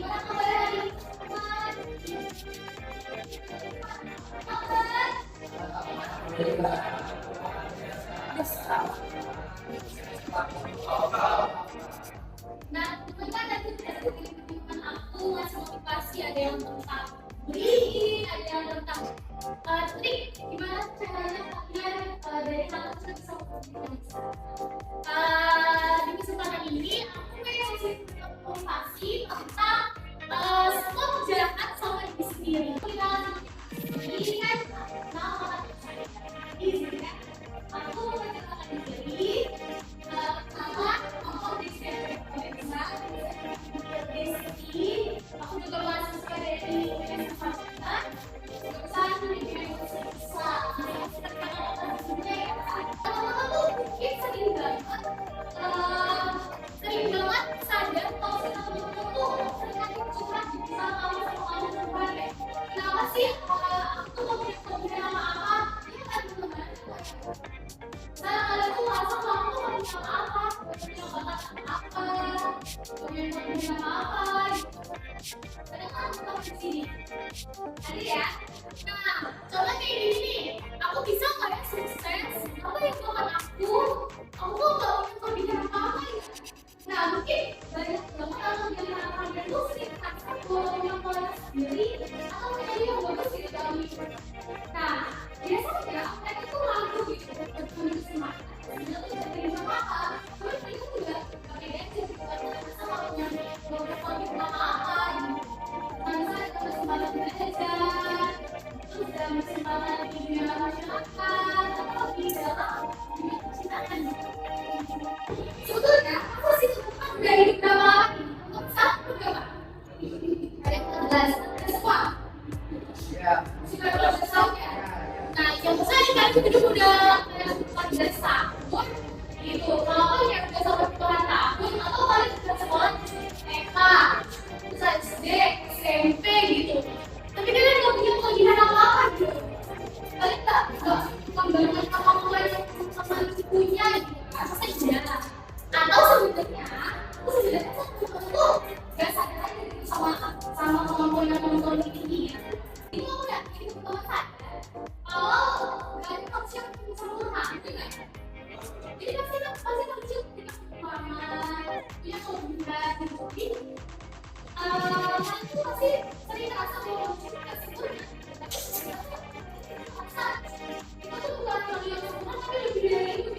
Gimana kabar hari ini, teman? Nah, teman kan tadi ada teman aku ngasih motivasi, ada yang tentang bullying, ada yang tentang trik gimana caranya kalian dari hal tersebut bisa menjadi. Di kesempatan ini aku pengen ngasih motivasi tentang stop jahat sama diri sendiri. Kita ini kan nama di sini kan aku menceritakan diri pertama aku di sini aku juga mahasiswa dari Universitas satu di Indonesia. Teman-teman tuh mungkin sering banget sadar kalau teman-teman tuh sering curhat di sama kamu teman. Kenapa sih aku tuh punya apa-apa? Ini kan teman-teman. Nah, kalian tuh merasa kamu tuh gak punya apa-apa, punya bakat apa, punya apa-apa gitu. Padahal kan aku tahu di sini. Ada ya? Nah, contoh kayak gini nih, aku bisa nggak ya sukses? Apa yang bukan aku? Aku tuh nggak punya kelebihan apa-apa ya. Nah, mungkin banyak banget orang yang kalian tuh sering merasa bahwa punya kualitas sendiri atau punya yang bagus gitu dalam hidup. Nah, biasanya mereka tuh ragu gitu untuk menuju semangat. Sebenarnya tuh tidak terima apa, tapi mereka juga pakai gadget gitu kan. Masa kalau punya beberapa gitu apa-apa gitu. Misalnya kalau semangat belajar, terus dalam semangat di dunia masyarakat, atau di dalam dunia percintaan gitu. Sebetulnya aku sih teman dari beberapa untuk satu coba. Ada yang kelas, ada semua. Sudah proses ya. Nah, yang saya kan itu udah 14 tahun gitu. Kalau kalian udah sampai puluhan tahun atau kalian sudah sekolah TK, terus SD, SMP gitu. Tapi kalian nggak punya kelebihan apa-apa gitu. Kalian nggak mengembangkan kemampuan yang sama punya gitu. Masa iya? Atau sebenarnya aku tuh nggak sadar aja gitu sama kemampuan yang teman-teman ini ya. Itu aku udah itu teman sadar kalau kalian manusia sempurna gitu kan. Jadi pasti manusia punya kekurangan, punya kelebihan gitu. Jadi kalian tuh pasti sering ngerasa bahwa manusia nggak sempurna. Tapi sebenarnya kita tuh bukan manusia yang sempurna, tapi lebih dari itu.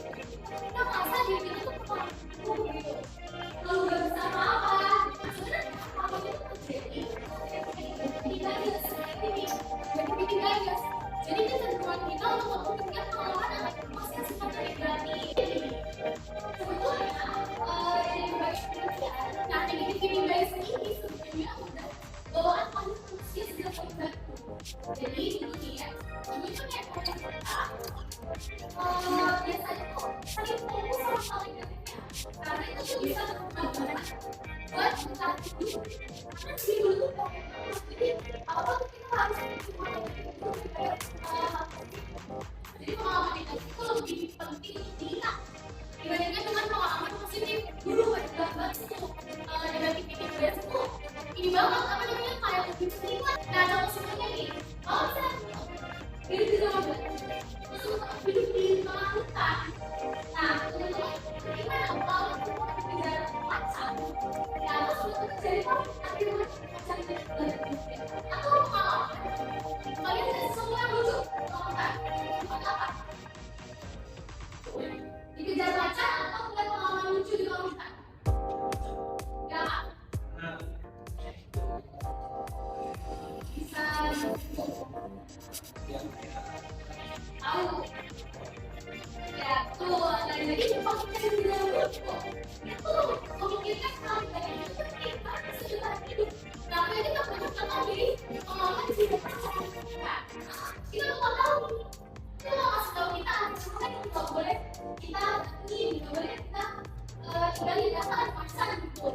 Kita merasa diri kita tuh kurang gitu. Kalau nggak bisa apa-apa, sebenarnya apa itu terjadi. Ketika kita seperti ini, jadi kecenderungan kita untuk memikirkan pengalaman anak masih sifatnya negatif. Sebetulnya dari berbagai penelitian, nah negatif bias ini sebetulnya udah bawaan manusia sudah terbantu. Jadi ini ya, ini tuh kayak kita biasanya tuh sering fokus sama hal negatifnya, karena itu tuh bisa bermanfaat buat kita hidup. Karena sih dulu tuh jadi apa tuh kita harus jadi pengalaman negatif itu lebih penting untuk diingat dibandingkan dengan pengalaman positif. Dulu banget tuh negatif bias itu ini banget apa namanya kayak lebih penting lah. Nah contoh sebenarnya nih, kalau misalnya hidup di zaman terus hidup di tengah hutan. Nah teman-teman gimana kalau di dalam macam ya terus terjadi akhirnya cari atau pengalaman kalian tidak semua yang lucu kan apa dikejar macan atau punya pengalaman lucu di dalam hutan ya bisa tahu ya tuh nah jadi pemikiran di dalam hutan itu memikirkan hal dari itu penting karena sudah hidup. Nah, kita nggak pernah diri pengalaman di hidup kita. Kita nggak tahu. Kita nggak kasih tahu kita sebenarnya kita nggak boleh kita ini nggak boleh kita tinggal di dasar masa gitu.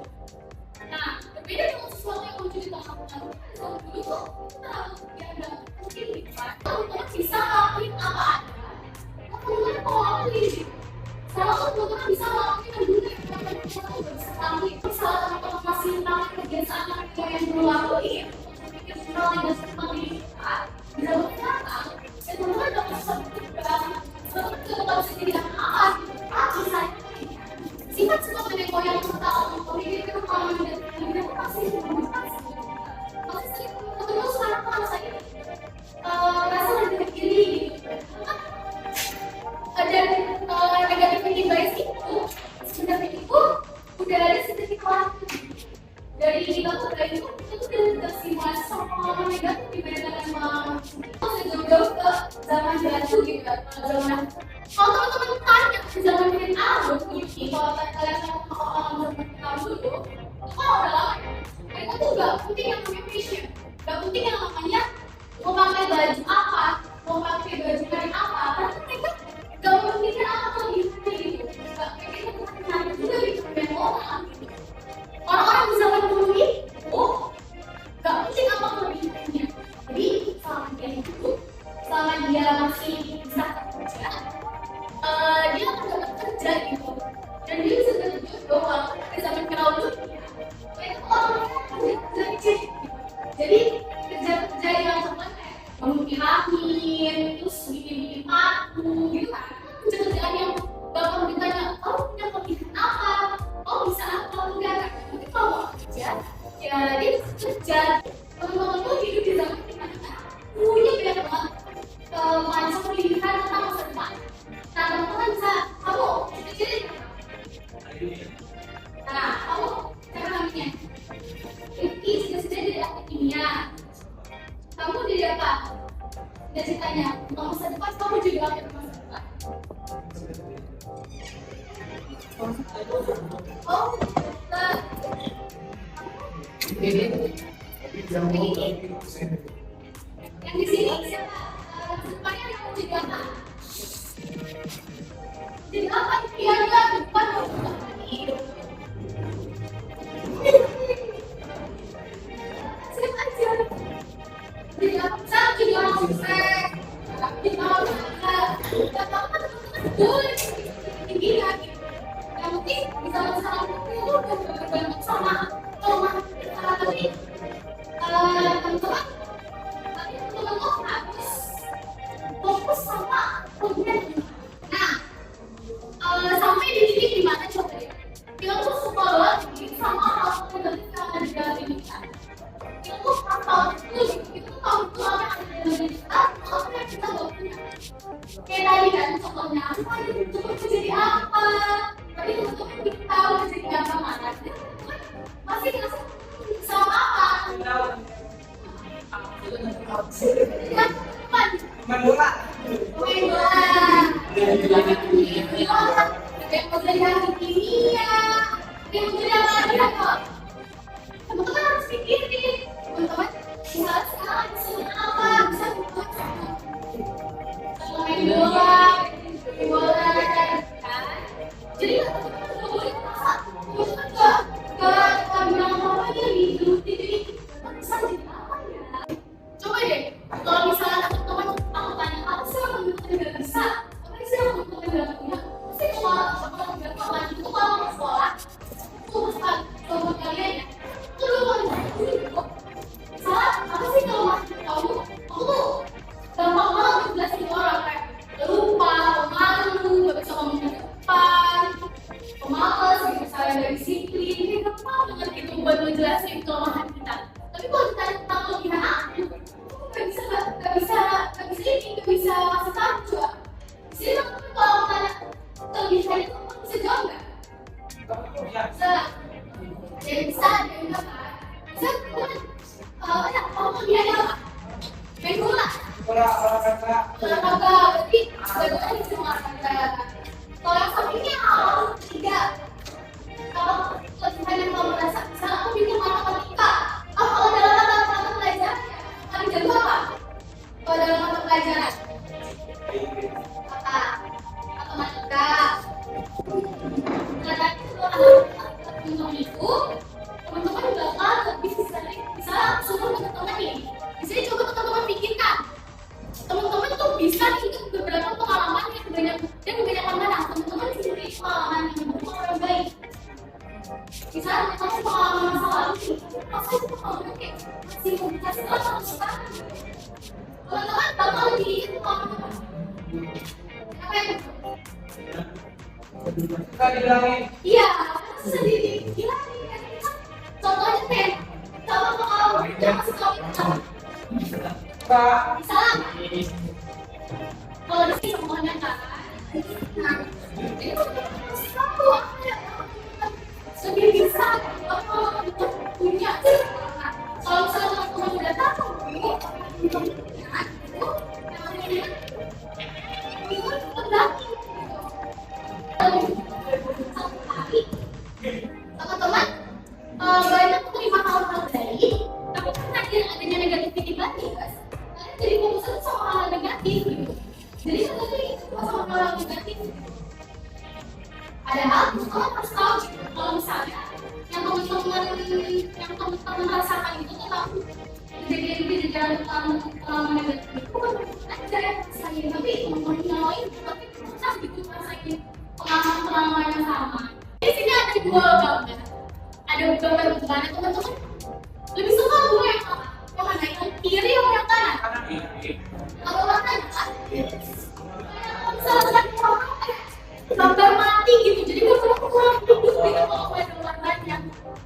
Nah, berbeda dengan sesuatu yang muncul di tengah hutan. Kalau dulu tuh kita ya ada mungkin gitu kan. Teman-teman bisa ngelakuin apa aja. Teman-teman mau ngelakuin. Kalau teman-teman bisa ngelakuin yang dulu yang kita bisa tahu. Misalnya teman-teman masih tentang kebiasaan yang yang perlu lakuin untuk bikin hal yang gampang kita bisa berkembang. Dan teman-teman udah susah juga, teman-teman juga bakal bisa jadi apa? Tapi sayangnya sifat sifat nenek moyang kita untuk memikirkan hal yang tidak pasti sering ketemu sekarang kan saya rasa negatif diri gitu. Dan negativity bias itu sebenarnya itu udah ada sedikit waktu dari kita tuh dari itu udah tersimulasi sama pengalaman negatif dibandingkan sama jauh-jauh ke zaman jatuh gitu kan. Kalau teman-teman tanya di zaman ini kalau kalian mau pengalaman zaman kamu dulu itu kan udah lama ya. Mereka tuh gak penting yang namanya fashion, gak penting yang namanya mau pakai baju apa, mau pakai baju dari apa, karena mereka gak memikirkan apa kelebihannya gitu, gak mikirkan kekurangannya juga gitu, dan orang gitu. Orang-orang di zaman dulu itu gak penting apa kelebihannya, jadi selama dia hidup, selama dia masih bisa kerja, dia akan dapat kerja gitu, dan dia bisa dapat doang di zaman kenal dunia. Itu orang-orang kerja gitu. Jadi kerja yang sebenarnya bangun piramid, terus bikin paku gitu kan, kerjaan yang bakal ditanya, kamu punya kelebihan apa, kamu bisa apa, enggak kan. Tapi kalau mau kerja, ya dia bisa kerja. Teman-teman tuh hidup di zaman kita punya banyak banget macam pilihan tentang masa depan. Nah teman-teman bisa, kamu ciri-ciri nah kamu cara namanya Rifki sudah dari aktif kimia. Kamu jadi apa? Udah ceritanya, untuk masa depan kamu juga akan masa depan. Oh, yang di sini siapa? Depannya yang mau jadi apa? Jadi apa? Iya, depan mau jadi siapa aja? Jadi apa? Saya jadi orang sukses. Jadi orang sukses. Dan apa teman-teman boleh tinggi lagi. Yang penting bisa masalah itu udah bergantung sama teman. Tapi teman-teman harus fokus sama kemudian. Nah, sampai di titik dimana coba deh. Kita tuh suka banget sama hal negatif yang ada di dalam diri kita. Kita tuh hafal itu, kita tuh tahu tuh apa yang ada di dalam diri kita, apa yang kita gak punya. Kayak tadi kan contohnya apa, itu jadi apa. Tapi teman-teman kita tahu jadi apa mana. Masih ngerasa sama apa. Main bola. Yang mau belajar kimia, yang mau belajar lagi apa? Teman-teman harus pikirin, teman-teman bisa sekarang bisa apa, bisa buat kalau main bola, kan? Jadi teman-teman nggak boleh merasa, teman-teman nggak bilang apa aja di diri, bisa jadi apa ya? Coba deh, kalau misalnya teman-teman aku tanya apa sih yang teman-teman nggak bisa, apa sih yang teman-teman nggak punya? Pasti kalau itu kalau mau sekolah, itu bukan kalau kalian ya, itu dulu mau kok. Salah apa sih kalau masih tahu? Aku tuh gampang banget ngejelasin ke orang kayak lupa, pemalu, nggak bisa ngomong di depan, pemalas, nggak bisa dari disiplin, ini gampang banget gitu buat ngejelasin kelemahan kita. Tapi kalau kita tentang kelebihan aku, nggak bisa masih tahu juga. Jadi teman-teman kalau tanya kelebihan itu bisa jawab nggak? Bisa. Jadi bisa, jadi enggak kan? Bisa teman-teman. Kalau kelebihannya apa? Main bola. Olahraga. Berarti jagoan di semua olahraga. Kalau yang sampingnya tidak. Kalau kelebihan yang kamu rasa, misalnya aku bikin matematika. Kalau dalam mata pelajaran, kalian jago apa? Kalau dalam mata pelajaran apa? Matematika. Nah, teman-teman itu, teman-teman bakal lebih sering bisa suruh teman-teman nih. Bisa coba teman-teman pikirkan. Teman-teman tuh bisa ikut beberapa pengalaman yang kalau diri itu apa yang Suka dibilangin. iya sendiri gila nih contohnya kayak kalau jangan kasih tahu Suka. misalnya kalau di sini semuanya kan nah ini tuh kasih tahu lebih bisa untuk punya kalau misalnya teman udah tahu itu namanya itu pendaki satu hari teman-teman banyak menerima hal-hal baik tapi karena adanya negativity tadi guys kalian jadi fokus sama hal negatif gitu jadi sebenarnya itu sama hal negatif padahal kalian harus tahu kalau misalnya yang teman-teman rasakan itu tentang kejadian pengalaman negatif itu bukan aja yang rasain tapi teman-teman yang lain tapi pernah gitu rasain pengalaman yang sama. Di sini ada dua gambar. Ada gambar bagaimana teman-teman lebih suka gue yang mana yang kiri atau yang kanan? Kalau yang kanan kan? Salah satu orang gambar mati gitu. Jadi gue kurang hidup gitu kalau ada warnanya.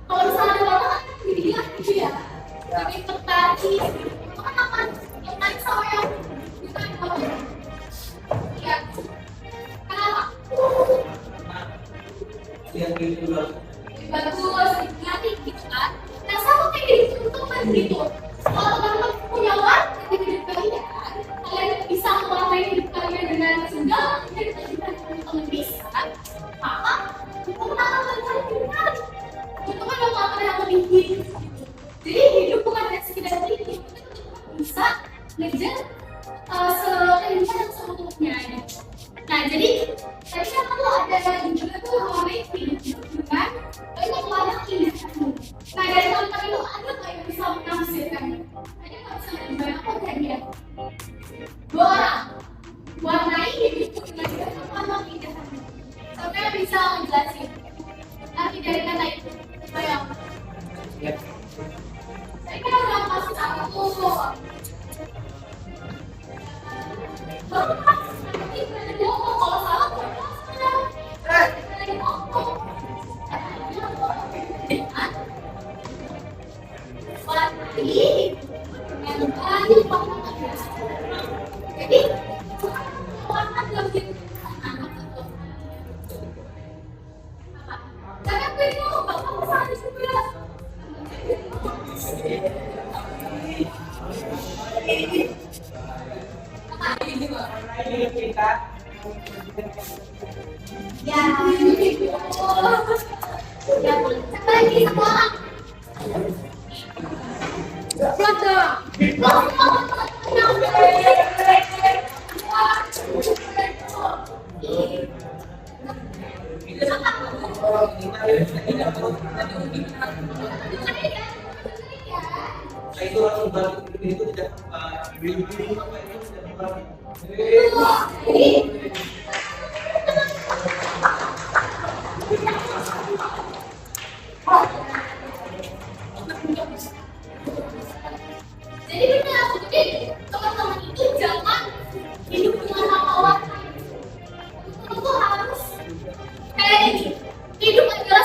Kalau misalnya ada warna kan jadi gitu ya. Jadi tertarik. Itu kan apa? Yang tadi sama yang bukan apa? Iya. Kenapa? Yang gitu loh. Bagus, nanti gitu kan. Nah sama kayak gitu kan gitu. Kalau teman-teman punya warna di hidup kalian, kalian bisa mewarnai hidup kalian dengan segala kegiatan teman-teman bisa. Maka kemenangan kalian benar. Itu kan yang yang lebih hidup. Jadi hidup bukan hanya sekedar hidup, itu bisa ngejar kehidupan yang sebetulnya. Nah jadi tadi kan tuh ada juga tuh namanya hidup dengan banyak banyak pilihan. Nah dari teman-teman itu ada nggak yang bisa menafsirkan? Ada nggak bisa menafsirkan apa tadi ya? Dua orang warnai hidup dengan banyak pilihan. Sampai bisa menjelasin. Nanti dari kata itu kayak. Tadi kan udah kasih satu. Kalau salah jadi warna lebih jangan bingung bapak pesan juga Kita ya ya lagi semua itu langsung balik itu tidak biru-biru apa itu tidak balik. Jadi benar, jadi teman-teman itu jangan hidup dengan hal-hal itu harus kayak ini. Hidup adalah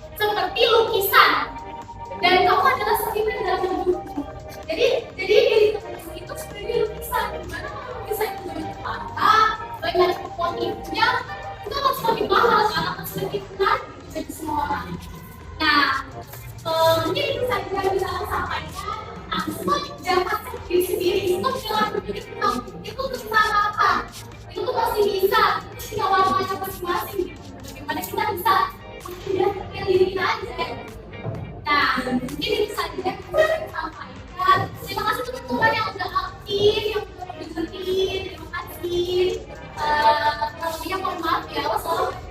seperti lukisan dan kamu adalah seniman dalam hidup. Jadi diri teman-teman itu seperti lukisan. Dimana lukisan itu banyak warna, banyak motifnya, itu akan semakin mahal karena akan semakin menarik jadi semua orang. Nah, mungkin itu saja yang bisa saya sampaikan. Nah, jangan diri sendiri itu jangan berpikir itu tentang apa. Itu tuh masih bisa, punya warnanya masing-masing. Bagaimana kita bisa mengindahkan diri kita aja. Nah, mungkin itu saja yang bisa saya sampaikan. Terima kasih teman-teman yang udah aktif, yang udah dengerin. Terima kasih. Kalau mohon maaf ya, wassalamualaikum.